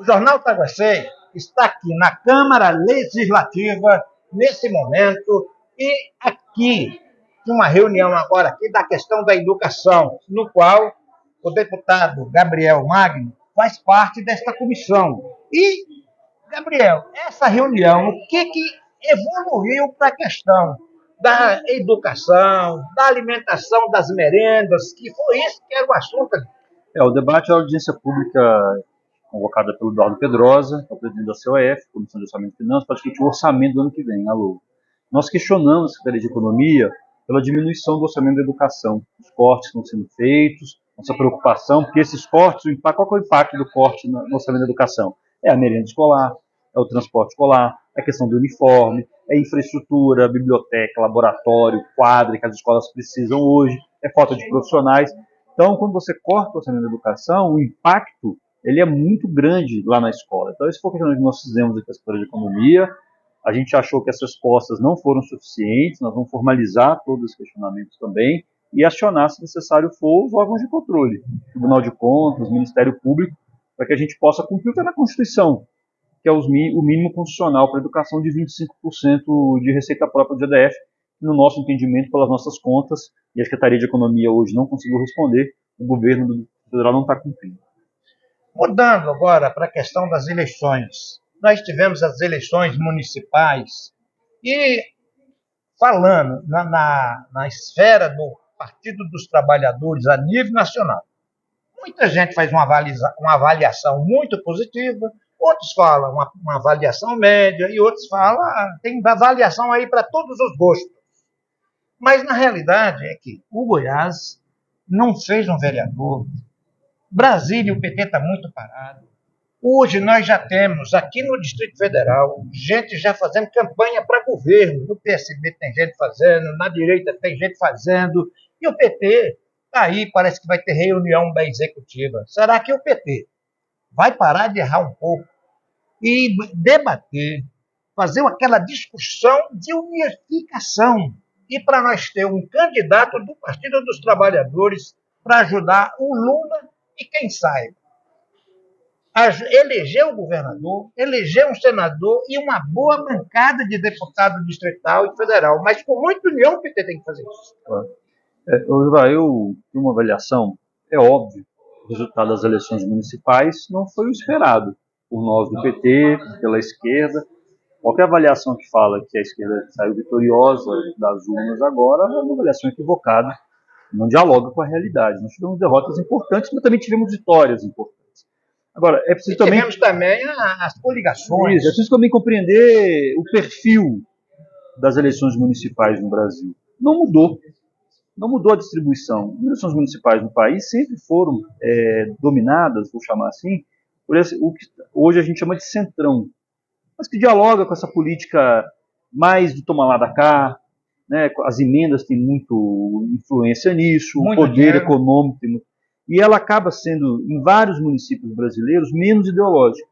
Jornal Taguacei está aqui na Câmara Legislativa, nesse momento, e aqui, de uma reunião agora aqui da questão da educação, no qual o deputado Gabriel Magno faz parte desta comissão. E, Gabriel, essa reunião, o que evoluiu para a questão da educação, da alimentação das merendas, que foi isso que era o assunto ali? O debate é a audiência pública convocada pelo Eduardo Pedrosa, que é o presidente da COF, Comissão de Orçamento e Finanças, para discutir o orçamento do ano que vem. Alô. Nós questionamos a Secretaria de Economia pela diminuição do orçamento da educação, os cortes que estão sendo feitos, nossa preocupação, porque esses cortes, qual é o impacto do corte no orçamento da educação? É a merenda escolar, é o transporte escolar, é a questão do uniforme, é infraestrutura, biblioteca, laboratório, quadra que as escolas precisam hoje, é falta de profissionais. Então, quando você corta o orçamento da educação, o impacto ele é muito grande lá na escola. Então, esse foi o questionamento que nós fizemos aqui com a Secretaria de Economia. A gente achou que essas respostas não foram suficientes, nós vamos formalizar todos os questionamentos também e acionar, se necessário for, os órgãos de controle, Tribunal de Contas, Ministério Público, para que a gente possa cumprir o que é na Constituição, que é o mínimo constitucional para a educação de 25% de receita própria do GDF, no nosso entendimento, pelas nossas contas, e a Secretaria de Economia hoje não conseguiu responder, o governo federal não está cumprindo. Mudando agora para a questão das eleições. Nós tivemos as eleições municipais e, falando na esfera do Partido dos Trabalhadores a nível nacional, muita gente faz uma avaliação muito positiva, outros falam uma avaliação média e outros falam tem avaliação aí para todos os gostos. Mas, na realidade, é que o Goiás não fez um vereador. Brasília, o PT está muito parado. Hoje nós já temos, aqui no Distrito Federal, gente já fazendo campanha para governo. No PSB tem gente fazendo, na direita tem gente fazendo. E o PT está aí, parece que vai ter reunião da executiva. Será que o PT vai parar de errar um pouco e debater, fazer aquela discussão de unificação? E para nós ter um candidato do Partido dos Trabalhadores para ajudar o Lula e quem saiba, eleger o governador, eleger um senador e uma boa bancada de deputado distrital e federal. Mas com muita união o PT tem que fazer isso. Eu tenho uma avaliação, é óbvio, o resultado das eleições municipais não foi o esperado por nós do PT, pela esquerda. Qualquer avaliação que fala que a esquerda saiu vitoriosa das urnas agora é uma avaliação equivocada, não dialoga com a realidade. Nós tivemos derrotas importantes, mas também tivemos vitórias importantes. Agora, é preciso também... Tivemos também as coligações. É preciso também compreender o perfil das eleições municipais no Brasil. Não mudou a distribuição. As eleições municipais no país sempre foram dominadas, vou chamar assim, por o que hoje a gente chama de centrão, mas que dialoga com essa política mais do toma lá da cá, né? As emendas têm muito influência nisso, o poder dinheiro econômico tem muito, e ela acaba sendo, em vários municípios brasileiros, menos ideológica.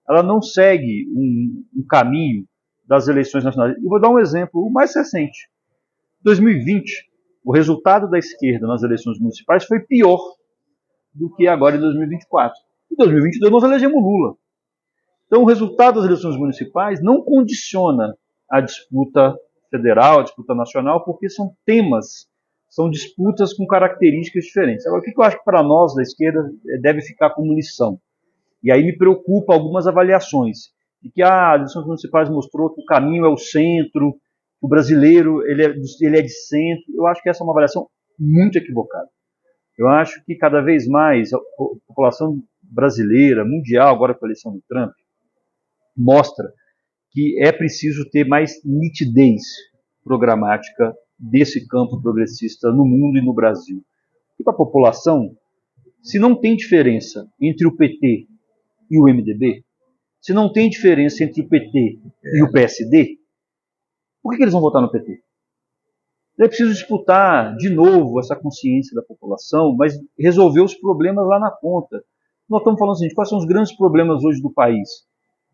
Ela não segue um caminho das eleições nacionais. E vou dar um exemplo, o mais recente. Em 2020, o resultado da esquerda nas eleições municipais foi pior do que agora em 2024. Em 2022 nós elegemos Lula. Então o resultado das eleições municipais não condiciona a disputa federal, a disputa nacional, porque são temas, são disputas com características diferentes. Agora, o que eu acho que para nós da esquerda deve ficar como lição? E aí me preocupa algumas avaliações, de que as eleições municipais mostrou que o caminho é o centro, o brasileiro ele é de centro. Eu acho que essa é uma avaliação muito equivocada. Eu acho que cada vez mais a população brasileira, mundial, agora com a eleição do Trump, mostra que é preciso ter mais nitidez programática desse campo progressista no mundo e no Brasil. E para a população, se não tem diferença entre o PT e o MDB, se não tem diferença entre o PT e o PSD, por que eles vão votar no PT? É preciso disputar de novo essa consciência da população, mas resolver os problemas lá na ponta. Nós estamos falando assim, quais são os grandes problemas hoje do país?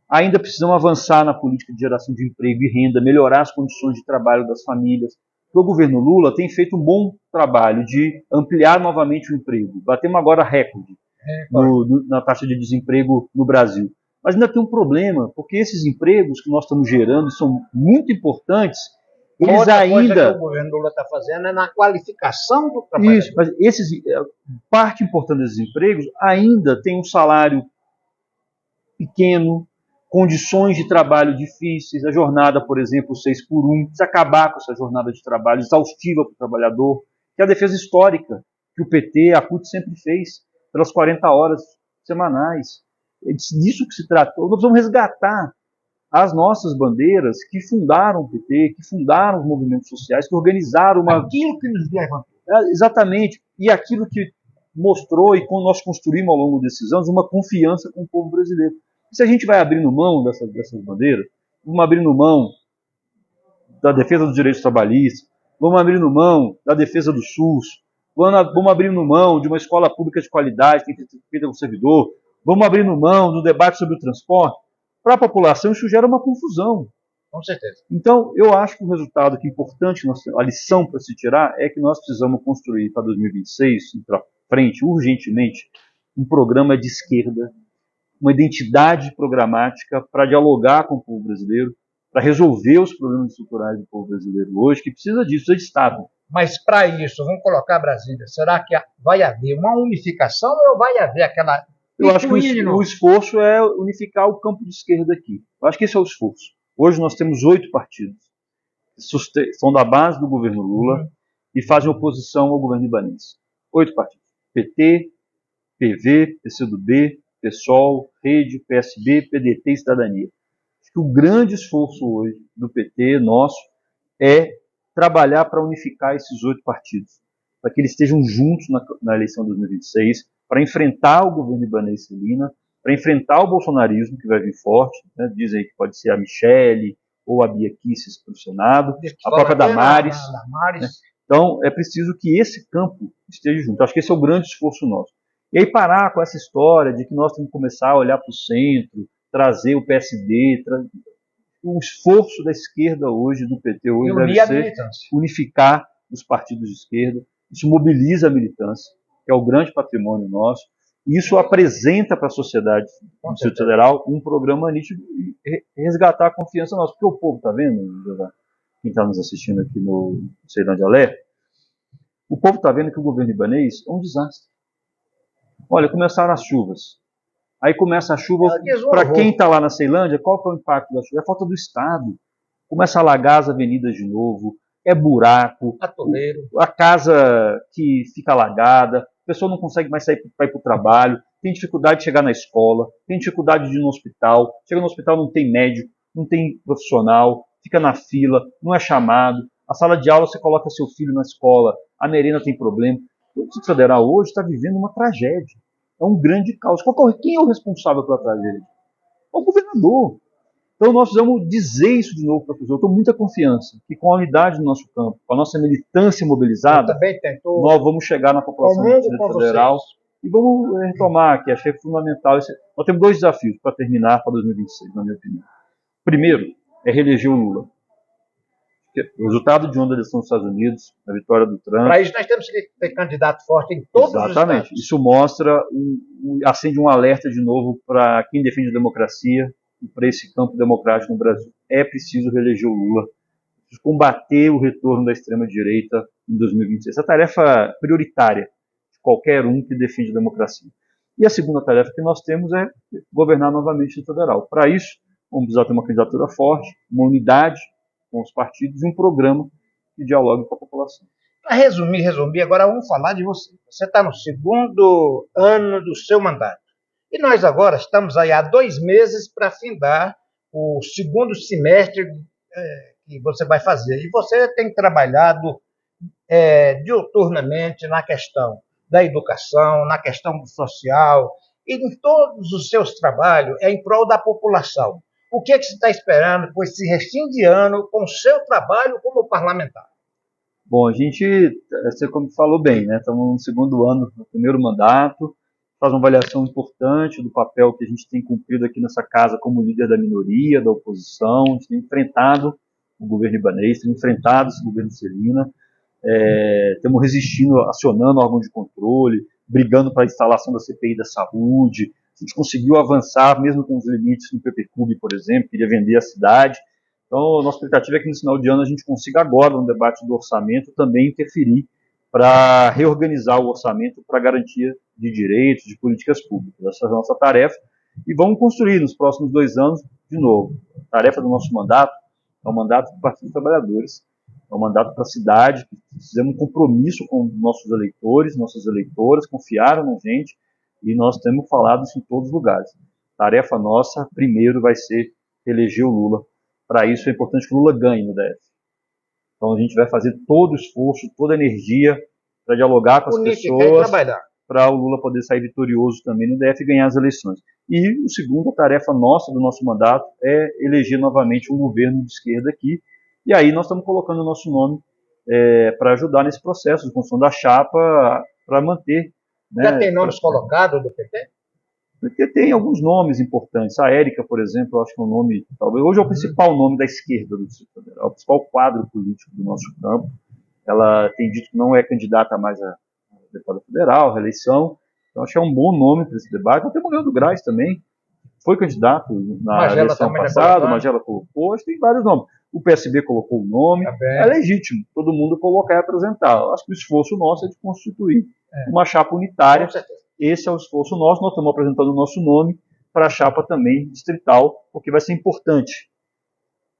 Ainda precisamos avançar na política de geração de emprego e renda, melhorar as condições de trabalho das famílias. O governo Lula tem feito um bom trabalho de ampliar novamente o emprego. Batemos agora recorde na taxa de desemprego no Brasil. Mas ainda tem um problema, porque esses empregos que nós estamos gerando são muito importantes, eles Outra ainda... coisa que o governo Lula está fazendo é na qualificação do trabalhador. Isso, mas parte importante desses empregos ainda tem um salário pequeno, condições de trabalho difíceis, a jornada, por exemplo, 6x1, precisa acabar com essa jornada de trabalho exaustiva para o trabalhador, que é a defesa histórica que o PT, a CUT sempre fez, pelas 40 horas semanais. É disso que se tratou. Nós vamos resgatar as nossas bandeiras que fundaram o PT, que fundaram os movimentos sociais, que organizaram uma... Aquilo que nos levantou. Exatamente. E aquilo que mostrou e como nós construímos ao longo desses anos uma confiança com o povo brasileiro. E se a gente vai abrindo mão dessas bandeiras, vamos abrindo mão da defesa dos direitos trabalhistas, vamos abrindo mão da defesa do SUS, vamos abrindo mão de uma escola pública de qualidade que tem que ser feita com o servidor, vamos abrindo mão do debate sobre o transporte, para a população isso gera uma confusão. Com certeza. Então, eu acho que o resultado que é importante, a lição para se tirar, é que nós precisamos construir para 2026, para frente, urgentemente, um programa de esquerda, uma identidade programática para dialogar com o povo brasileiro, para resolver os problemas estruturais do povo brasileiro hoje, que precisa disso, precisa de Estado. Mas para isso, vamos colocar Brasília, será que vai haver uma unificação ou vai haver aquela... Eu acho que o esforço é unificar o campo de esquerda aqui. Eu acho que esse é o esforço. Hoje nós temos 8 partidos que são da base do governo Lula e fazem oposição ao governo libanês. 8 partidos. PT, PV, PCdoB, PSOL, Rede, PSB, PDT e Cidadania. Acho que o grande esforço hoje do PT, nosso, é trabalhar para unificar esses 8 partidos, para que eles estejam juntos na eleição de 2026, para enfrentar o governo libanês Celina, para enfrentar o bolsonarismo, que vai vir forte, né? Dizem que pode ser a Michele ou a Bia Kicis para o Senado, a própria Damares. Né? Então, é preciso que esse campo esteja junto. Acho que esse é o grande esforço nosso. E aí parar com essa história de que nós temos que começar a olhar para o centro, trazer o PSD, o esforço da esquerda hoje, do PT hoje, deve ser unificar os partidos de esquerda. Isso mobiliza a militância, que é o grande patrimônio nosso. E isso apresenta para a sociedade do Distrito Federal um programa nítido e resgatar a confiança nossa. Porque o povo está vendo, quem está nos assistindo aqui no Ceilândia Alerta, o povo está vendo que o governo libanês é um desastre. Olha, começaram as chuvas. Aí começa a chuva, para quem está lá na Ceilândia, qual foi o impacto da chuva? É a falta do Estado. Começa a alagar as avenidas de novo, é buraco, a casa que fica alagada, a pessoa não consegue mais sair para ir para o trabalho, tem dificuldade de chegar na escola, tem dificuldade de ir no hospital, chega no hospital não tem médico, não tem profissional, fica na fila, não é chamado, a sala de aula você coloca seu filho na escola, a merenda tem problema. O Distrito Federal hoje está vivendo uma tragédia. É um grande caos. Quem é o responsável pela tragédia? É o governador. Então nós precisamos dizer isso de novo para as pessoas. Eu estou com muita confiança que com a unidade do nosso campo, com a nossa militância mobilizada, nós vamos chegar na população do Distrito Federal e vamos retomar, que achei fundamental. Nós temos 2 desafios para terminar para 2026, na minha opinião. Primeiro, é reeleger o Lula. O resultado de uma eleição dos Estados Unidos, a vitória do Trump... Para isso nós temos que ter candidato forte em todos os estados. Exatamente. Isso mostra, acende um alerta de novo para quem defende a democracia e para esse campo democrático no Brasil. É preciso reeleger o Lula, preciso combater o retorno da extrema-direita em 2026. Essa tarefa prioritária de qualquer um que defende a democracia. E a segunda tarefa que nós temos é governar novamente o federal. Para isso, vamos precisar ter uma candidatura forte, uma unidade com os partidos e um programa que dialogue com a população. Para resumir, agora vamos falar de você. Você está no 2º ano do seu mandato. E nós agora estamos aí há 2 meses para findar o 2º semestre que você vai fazer. E você tem trabalhado diuturnamente na questão da educação, na questão do social, e em todos os seus trabalhos é em prol da população. O que você está esperando por esse restinho de ano com o seu trabalho como parlamentar? Bom, a gente, você como falou bem, né? Estamos no 2º ano, no 1º mandato, faz uma avaliação importante do papel que a gente tem cumprido aqui nessa casa como líder da minoria, da oposição. A gente tem enfrentado o governo libanês, tem enfrentado esse governo Celina, estamos resistindo, acionando órgãos de controle, brigando para a instalação da CPI da saúde, gente conseguiu avançar, mesmo com os limites no PPCub, por exemplo, queria vender a cidade. Então, a nossa expectativa é que no final de ano a gente consiga agora, no debate do orçamento, também interferir para reorganizar o orçamento para garantia de direitos, de políticas públicas. Essa é a nossa tarefa. E vamos construir nos próximos 2 anos, de novo. A tarefa do nosso mandato é o mandato do Partido dos Trabalhadores, é um mandato para a cidade, fizemos um compromisso com nossos eleitores, nossas eleitoras, confiaram na gente e nós temos falado isso em todos os lugares. Tarefa nossa, primeiro, vai ser eleger o Lula. Para isso é importante que o Lula ganhe no DF. Então a gente vai fazer todo o esforço, toda a energia para dialogar com as pessoas, para o Lula poder sair vitorioso também no DF e ganhar as eleições. E o segundo, a tarefa nossa, do nosso mandato, é eleger novamente um governo de esquerda aqui. E aí nós estamos colocando o nosso nome para ajudar nesse processo de construção da chapa, para manter. Já tem nomes colocados do PT? Porque tem alguns nomes importantes. A Érica, por exemplo, eu acho que é um nome, talvez, hoje é o principal nome da esquerda do Distrito Federal, o principal quadro político do nosso campo. Ela tem dito que não é candidata mais a deputada federal, reeleição. Então acho que é um bom nome para esse debate. Até o Leandro Graz também foi candidato na eleição passada, o Magela colocou, acho que tem vários nomes. O PSB colocou o nome, é legítimo, todo mundo colocar e apresentar. Acho que o esforço nosso é de constituir uma chapa unitária. Esse é o esforço nosso, nós estamos apresentando o nosso nome para a chapa também distrital, porque vai ser importante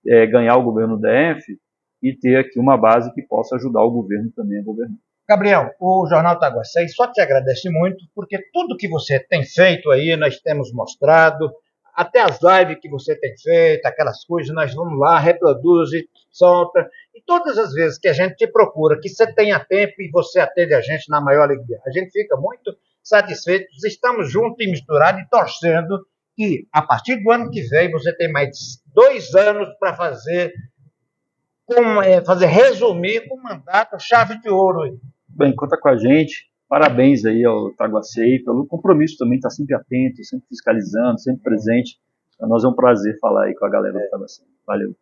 ganhar o governo do DF e ter aqui uma base que possa ajudar o governo também a governar. Gabriel, o Jornal Taguacei só te agradece muito, porque tudo que você tem feito aí, nós temos mostrado, até as lives que você tem feito, aquelas coisas, nós vamos lá, reproduz e solta. E todas as vezes que a gente te procura, que você tenha tempo e você atende a gente na maior alegria. A gente fica muito satisfeitos, estamos juntos e misturados e torcendo que, a partir do ano que vem, você tem mais 2 anos para fazer resumir com o mandato chave de ouro. Bem, conta com a gente. Parabéns aí ao Taguacei pelo compromisso também, está sempre atento, sempre fiscalizando, sempre presente. Para nós é um prazer falar aí com a galera do Taguacei. Valeu.